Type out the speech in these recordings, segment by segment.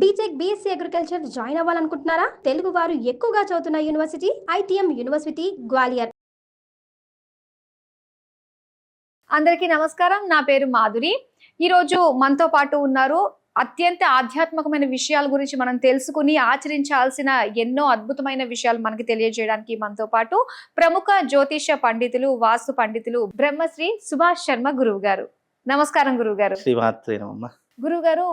BTech BSc agriculture join అవ్వాలనుకుంటున్నారా? తెలుగు వారు ఎక్కువగా చదువుతున్న యూనివర్సిటీ ఐటీఎం యూనివర్సిటీ గ్వాలియర్. అందరికీ నమస్కారం. నా పేరు మాధురి. ఈరోజు మనతో పాటు ఉన్నారు. అత్యంత ఆధ్యాత్మికమైన విషయాల గురించి మనం తెలుసుకుని ఆచరించాల్సిన ఎన్నో అద్భుతమైన విషయాలు మనకి తెలియజేయడానికి మనతో పాటు ప్రముఖ జ్యోతిష పండితులు, వాస్తు పండితులు బ్రహ్మశ్రీ సుభాష్ శర్మ గురువు గారు. నమస్కారం గురువు గారు. గురువు గారు,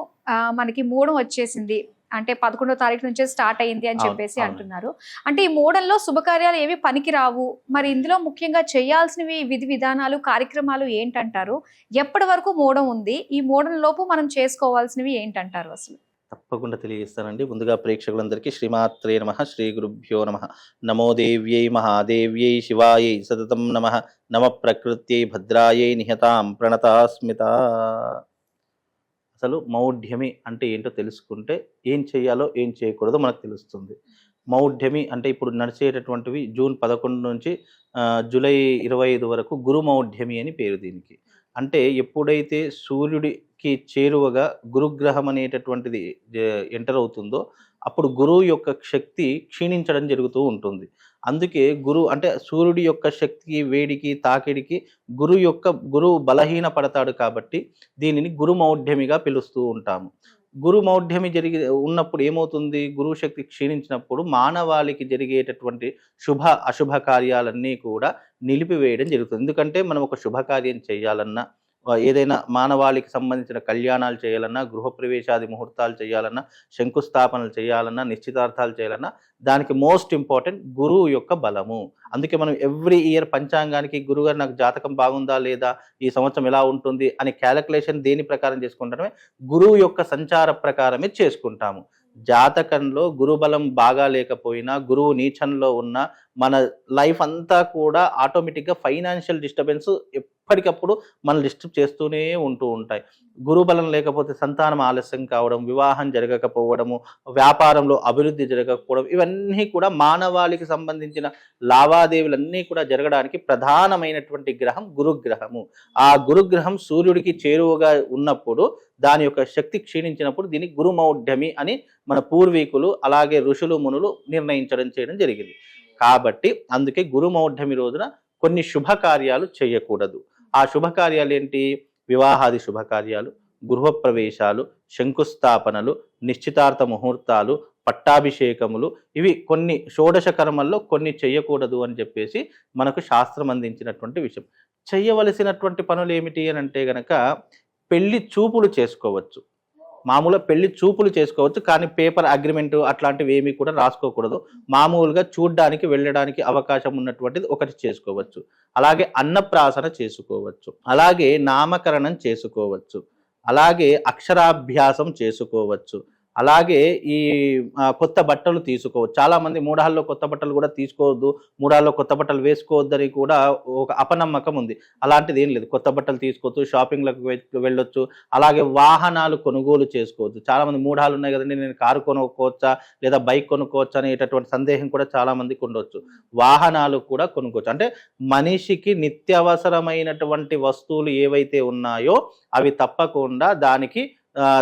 మనకి మూఢం వచ్చేసింది, అంటే 11వ తారీఖు నుంచే స్టార్ట్ అయ్యింది అని చెప్పేసి అంటున్నారు. అంటే ఈ మూఢంలో శుభకార్యాలు ఏవి పనికిరావు, మరి ఇందులో ముఖ్యంగా చేయాల్సినవి విధి విధానాలు, కార్యక్రమాలు ఏంటంటారు? ఎప్పటి వరకు మూఢం ఉంది? ఈ మూఢం లోపు మనం చేసుకోవాల్సినవి ఏంటంటారు? అసలు తప్పకుండా తెలియజేస్తానండి. ముందుగా ప్రేక్షకులందరికీ శ్రీమాత్రే నమః, శ్రీ గురుభ్యో నమః. నమో దేవ్యై మహాదేవ్యై శివాయై సతతం నమః. నమ ప్రకృత్యై భద్రాయై నిహతాం ప్రణతాస్మిత. అసలు మౌఢ్యమి అంటే ఏంటో తెలుసుకుంటే ఏం చేయాలో ఏం చేయకూడదో మనకు తెలుస్తుంది. మౌఢ్యమి అంటే ఇప్పుడు నడిచేటటువంటివి జూన్ 11 నుంచి జూలై 25 వరకు గురు మౌఢ్యమి అని పేరు దీనికి. అంటే ఎప్పుడైతే సూర్యుడికి చేరువగా గురుగ్రహం అనేటటువంటిది ఎంటర్ అవుతుందో అప్పుడు గురువు యొక్క శక్తి క్షీణించడం జరుగుతూ ఉంటుంది. అందుకే గురువు అంటే సూర్యుడి యొక్క శక్తికి, వేడికి, తాకిడికి గురువు బలహీన పడతాడు. కాబట్టి దీనిని గురుమౌఢ్యమిగా పిలుస్తూ ఉంటాము. గురుమౌఢ్యమి ఉన్నప్పుడు ఏమవుతుంది? గురువు శక్తి క్షీణించినప్పుడు మానవాళికి జరిగేటటువంటి శుభ అశుభ కార్యాలన్నీ కూడా నిలిపివేయడం జరుగుతుంది. ఎందుకంటే మనం ఒక శుభకార్యం చేయాలన్నా, ఏదైనా మానవాళికి సంబంధించిన కళ్యాణాలు చేయాలన్నా, గృహప్రవేశాది ముహూర్తాలు చేయాలన్నా, శంకుస్థాపనలు చేయాలన్నా, నిశ్చితార్థాలు చేయాలన్నా దానికి మోస్ట్ ఇంపార్టెంట్ గురువు యొక్క బలము. అందుకే మనం ఎవ్రీ ఇయర్ పంచాంగానికి గురుగారు నాకు జాతకం బాగుందా లేదా, ఈ సంవత్సరం ఎలా ఉంటుంది అని క్యాలిక్యులేషన్ దేని ప్రకారం చేసుకుంటామే? గురువు యొక్క సంచార ప్రకారమే చేసుకుంటాము. జాతకంలో గురుబలం బాగా లేకపోయినా, గురువు నీచంలో ఉన్న మన లైఫ్ అంతా కూడా ఆటోమేటిక్గా ఫైనాన్షియల్ డిస్టర్బెన్స్ ఎప్పటికప్పుడు మనం డిస్టర్బ్ చేస్తూనే ఉంటూ ఉంటాయి. గురుబలం లేకపోతే సంతానం ఆలస్యం కావడం, వివాహం జరగకపోవడము, వ్యాపారంలో అభివృద్ధి జరగకపోవడం, ఇవన్నీ కూడా మానవాళికి సంబంధించిన లావాదేవీలన్నీ కూడా జరగడానికి ప్రధానమైనటువంటి గ్రహం గురుగ్రహము. ఆ గురుగ్రహం సూర్యుడికి చేరువగా ఉన్నప్పుడు దాని యొక్క శక్తి క్షీణించినప్పుడు దీన్ని గురుమౌఢ్యమి అని మన పూర్వీకులు అలాగే ఋషులు మునులు చేయడం జరిగింది. కాబట్టి అందుకే గురుమౌఢ్యమి రోజున కొన్ని శుభకార్యాలు చేయకూడదు. ఆ శుభకార్యాలు ఏంటి? వివాహాది శుభకార్యాలు, గృహప్రవేశాలు, శంకుస్థాపనలు, నిశ్చితార్థ ముహూర్తాలు, పట్టాభిషేకములు, ఇవి కొన్ని షోడశ కర్మల్లో కొన్ని చేయకూడదు అని చెప్పేసి మనకు శాస్త్రం అందించినటువంటి విషయం. చేయవలసినటువంటి పనులు ఏమిటి అని అంటే గనక పెళ్లి చూపులు చేసుకోవచ్చు. మామూలుగా పెళ్లి చూపులు చేసుకోవచ్చు, కానీ పేపర్ అగ్రిమెంట్ అట్లాంటివి ఏమీ కూడా రాసుకోకూడదు. మామూలుగా చూడ్డానికి వెళ్ళడానికి అవకాశం ఉన్నటువంటిది ఒకటి చేసుకోవచ్చు. అలాగే అన్నప్రాసన చేసుకోవచ్చు, అలాగే నామకరణం చేసుకోవచ్చు, అలాగే అక్షరాభ్యాసం చేసుకోవచ్చు, అలాగే ఈ కొత్త బట్టలు తీసుకోవచ్చు. చాలామంది మూఢాల్లో కొత్త బట్టలు కూడా తీసుకోవద్దు, మూఢాల్లో కొత్త బట్టలు వేసుకోవద్దని కూడా ఒక అపనమ్మకం ఉంది. అలాంటిది ఏం లేదు. కొత్త బట్టలు తీసుకోవచ్చు, షాపింగ్లకు వెళ్ళొచ్చు, అలాగే వాహనాలు కొనుగోలు చేసుకోవచ్చు. చాలామంది మూఢాలు ఉన్నాయి కదండి, నేను కారు కొనుక్కోవచ్చా లేదా బైక్ కొనుక్కోవచ్చా అనేటటువంటి సందేహం కూడా చాలామందికి ఉండొచ్చు. వాహనాలు కూడా కొనుక్కోవచ్చు. అంటే మనిషికి నిత్యావసరమైనటువంటి వస్తువులు ఏవైతే ఉన్నాయో అవి తప్పకుండా దానికి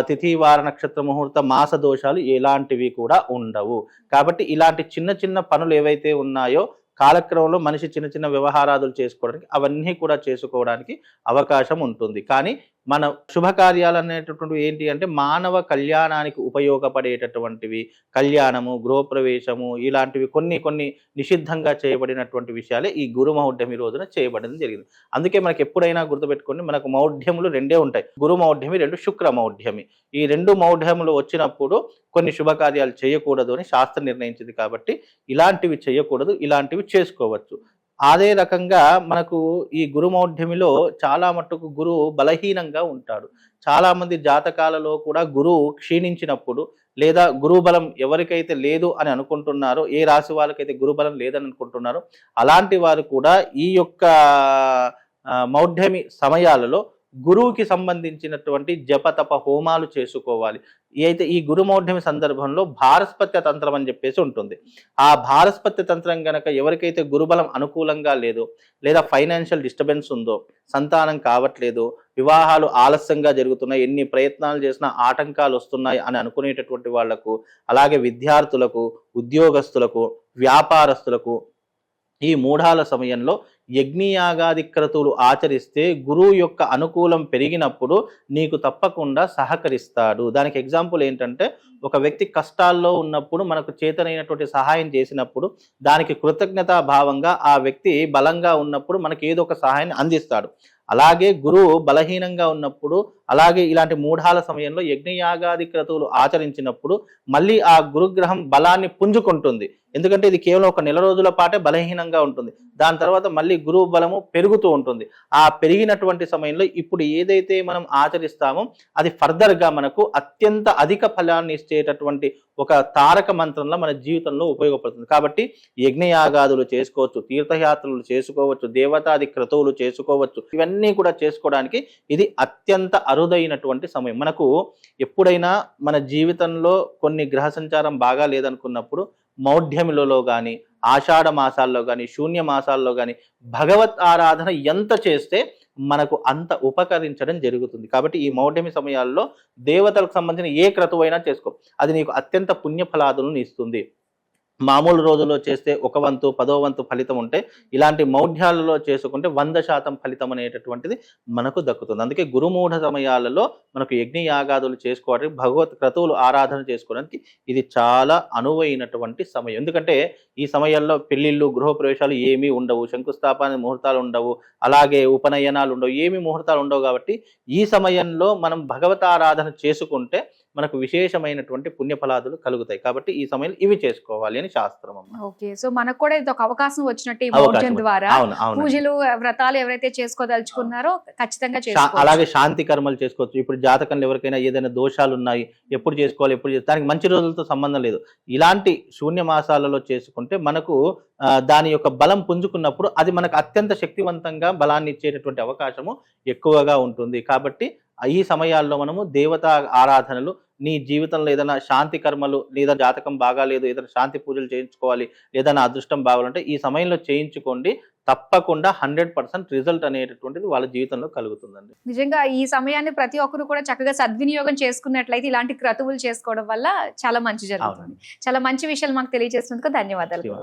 తిథి వార నక్షత్ర ముహూర్త మాస దోషాలు ఎలాంటివి కూడా ఉండవు. కాబట్టి ఇలాంటి చిన్న చిన్న పనులు ఏవైతే ఉన్నాయో కాలక్రమంలో మనిషి చిన్న చిన్న వ్యవహారాదులు చేసుకోవడానికి అవన్నీ కూడా చేసుకోవడానికి అవకాశం ఉంటుంది. కానీ మన శుభకార్యాలు అనేటటువంటివి ఏంటి అంటే మానవ కళ్యాణానికి ఉపయోగపడేటటువంటివి, కళ్యాణము, గృహప్రవేశము, ఇలాంటివి కొన్ని కొన్ని నిషిద్ధంగా చేయబడినటువంటి విషయాలే ఈ గురు మౌఢ్యమి రోజున చేయబడడం జరిగింది. అందుకే మనకి ఎప్పుడైనా గుర్తుపెట్టుకోండి, మనకు మౌఢ్యములు రెండే ఉంటాయి. గురు మౌఢ్యమి, రెండు శుక్ర మౌఢ్యమి. ఈ రెండు మౌఢ్యములు వచ్చినప్పుడు కొన్ని శుభకార్యాలు చేయకూడదు అని శాస్త్రం నిర్ణయించింది. కాబట్టి ఇలాంటివి చేయకూడదు, ఇలాంటివి చేసుకోవచ్చు. అదే రకంగా మనకు ఈ గురుమౌఢ్యమిలో చాలా మట్టుకు గురువు బలహీనంగా ఉంటాడు. చాలామంది జాతకాలలో కూడా గురువు క్షీణించినప్పుడు లేదా గురుబలం ఎవరికైతే లేదు అని అనుకుంటున్నారో, ఏ రాశి వాళ్ళకైతే గురుబలం లేదని అనుకుంటున్నారో అలాంటి వారు కూడా ఈ యొక్క మౌఢ్యమి సమయాలలో గురువుకి సంబంధించినటువంటి జపతప హోమాలు చేసుకోవాలి. అయితే ఈ గురుమౌఢ్యమి సందర్భంలో భారస్పత్య తంత్రం అని చెప్పేసి ఉంటుంది. ఆ భారస్పత్య తంత్రం గనక ఎవరికైతే గురుబలం అనుకూలంగా లేదో, లేదా ఫైనాన్షియల్ డిస్టర్బెన్స్ ఉందో, సంతానం కావట్లేదు, వివాహాలు ఆలస్యంగా జరుగుతున్నాయి, ఎన్ని ప్రయత్నాలు చేసినా ఆటంకాలు వస్తున్నాయి అని అనుకునేటటువంటి వాళ్లకు, అలాగే విద్యార్థులకు, ఉద్యోగస్తులకు, వ్యాపారస్తులకు ఈ మూఢాల సమయంలో యజ్ఞయాగాది క్రతువులు ఆచరిస్తే గురువు యొక్క అనుకూలం పెరిగినప్పుడు నీకు తప్పకుండా సహకరిస్తాడు. దానికి ఎగ్జాంపుల్ ఏంటంటే, ఒక వ్యక్తి కష్టాల్లో ఉన్నప్పుడు మనకు చేతనైనటువంటి సహాయం చేసినప్పుడు దానికి కృతజ్ఞతా భావంగా ఆ వ్యక్తి బలంగా ఉన్నప్పుడు మనకి ఏదో ఒక సహాయాన్ని అందిస్తాడు. అలాగే గురువు బలహీనంగా ఉన్నప్పుడు, అలాగే ఇలాంటి మూఢాల సమయంలో యజ్ఞయాగాది క్రతువులు ఆచరించినప్పుడు మళ్ళీ ఆ గురుగ్రహం బలాన్ని పుంజుకుంటుంది. ఎందుకంటే ఇది కేవలం ఒక నెల రోజుల పాటే బలహీనంగా ఉంటుంది. దాని తర్వాత మళ్ళీ గురువు బలము పెరుగుతూ ఉంటుంది. ఆ పెరిగినటువంటి సమయంలో ఇప్పుడు ఏదైతే మనం ఆచరిస్తామో అది ఫర్దర్గా మనకు అత్యంత అధిక ఫలాన్ని ఇచ్చేటటువంటి ఒక తారక మంత్రంలో మన జీవితంలో ఉపయోగపడుతుంది. కాబట్టి యజ్ఞయాగాదులు చేసుకోవచ్చు, తీర్థయాత్రలు చేసుకోవచ్చు, దేవతాది క్రతువులు చేసుకోవచ్చు. ఇవన్నీ కూడా చేసుకోవడానికి ఇది అత్యంత అరుదైనటువంటి సమయం. మనకు ఎప్పుడైనా మన జీవితంలో కొన్ని గ్రహ సంచారం బాగా లేదనుకున్నప్పుడు మౌఢ్యములలో కానీ, ఆషాఢ మాసాల్లో కానీ, శూన్య మాసాల్లో కానీ భగవత్ ఆరాధన ఎంత చేస్తే మనకు అంత ఉపకరించడం జరుగుతుంది. కాబట్టి ఈ మౌఢ్యమి సమయాల్లో దేవతలకు సంబంధించిన ఏ క్రతువైనా చేసుకో, అది నీకు అత్యంత పుణ్యఫలాదులను ఇస్తుంది. మామూలు రోజుల్లో చేస్తే 1 వంతు 10వ వంతు ఫలితం ఉంటే, ఇలాంటి మౌఢ్యాలలో చేసుకుంటే 100% ఫలితం అనేటటువంటిది మనకు దక్కుతుంది. అందుకే గురుమూఢ సమయాలలో మనకు యజ్ఞయాగాదులు చేసుకోవడానికి, భగవత్ క్రతువులు ఆరాధన చేసుకోవడానికి ఇది చాలా అనువైనటువంటి సమయం. ఎందుకంటే ఈ సమయంలో పెళ్లిళ్ళు, గృహప్రవేశాలు ఏమీ ఉండవు, శంకుస్థాపన ముహూర్తాలు ఉండవు, అలాగే ఉపనయనాలు ఉండవు, ఏమీ ముహూర్తాలు ఉండవు. కాబట్టి ఈ సమయంలో మనం భగవత్ ఆరాధన చేసుకుంటే మనకు విశేషమైనటువంటి పుణ్యఫలాదులు కలుగుతాయి. కాబట్టి ఈ సమయంలో ఇవి చేసుకోవాలి అని శాస్త్రం. ఓకే, సో మనకు కూడా ఇది ఒక అవకాశం వచ్చినట్టు ఈ మౌఢ్యం ద్వారా పూజలు, వ్రతాలు ఎవరైతే చేసుకోదలుచుకున్నారో ఖచ్చితంగా చేసుకోవచ్చు. అలాగే శాంతి కర్మలు చేసుకోవచ్చు. ఇప్పుడు జాతకంలో ఎవరికైనా ఏదైనా దోషాలు ఉన్నాయి, ఎప్పుడు చేసుకోవాలి, ఎప్పుడు దానికి మంచి రోజులతో సంబంధం లేదు. ఇలాంటి శూన్య మాసాలలో చేసుకుంటే మనకు దాని యొక్క బలం పుంజుకున్నప్పుడు అది మనకు అత్యంత శక్తివంతంగా బలాన్ని ఇచ్చేటటువంటి అవకాశము ఎక్కువగా ఉంటుంది. కాబట్టి ఈ సమయాల్లో మనము దేవతా ఆరాధనలు, నీ జీవితంలో ఏదైనా శాంతి కర్మలు, లేదా జాతకం బాగాలేదు, ఏదైనా శాంతి పూజలు చేయించుకోవాలి, ఏదైనా అదృష్టం బాగాలంటే ఈ సమయంలో చేయించుకోండి. తప్పకుండా 100% రిజల్ట్ అనేటటువంటిది వాళ్ళ జీవితంలో కలుగుతుందండి. నిజంగా ఈ సమయాన్ని ప్రతి ఒక్కరు కూడా చక్కగా సద్వినియోగం చేసుకున్నట్లయితే ఇలాంటి క్రతువులు చేసుకోవడం వల్ల చాలా మంచి జరుగుతుంది. చాలా మంచి విషయాలు మాకు తెలియజేసినందుకు ధన్యవాదాలు.